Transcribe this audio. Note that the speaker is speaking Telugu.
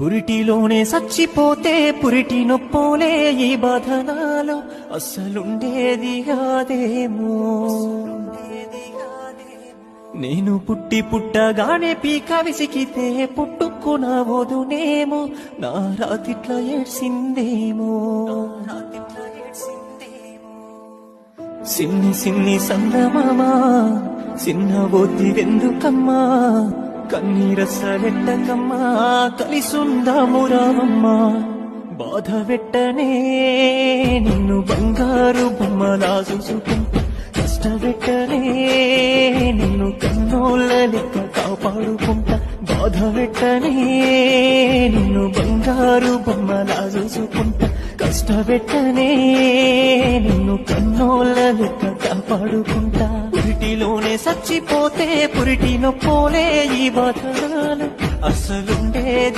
పురిటిలోనే చచ్చిపోతే పురిటి నొప్పోలే ఈ బాధనాలో అస్సలుండేది కాదేమో. నేను పుట్టగానే పీక విసికితే పుట్టుకునవోదునేమో, నా రాతిట్లా ఏడ్చిందేమో. సిన్ని సందమామా చిన్న ఒత్తిరెందుకమ్మా, కన్నీరసలెట్టకమ్మా కలిసుందామురామమ్మా. బాధ పెట్టనే నిన్ను బంగారు బొమ్మలా చూసుకుంటా, కష్టపెట్టనే నిన్ను కన్నోళ్ళ లెక్క కాపాడుకుంటా. బాధ పెట్టనే నిన్ను బంగారు బొమ్మలా చూసుకుంటా, కష్టపెట్టనే నిన్ను కన్నోళ్ళ లెక్క కాపాడుకుంటా. పురిటిలోనే చచ్చిపోతే పురిటి నొప్పోలే ఈ బాధనాలు అస్సలుండేది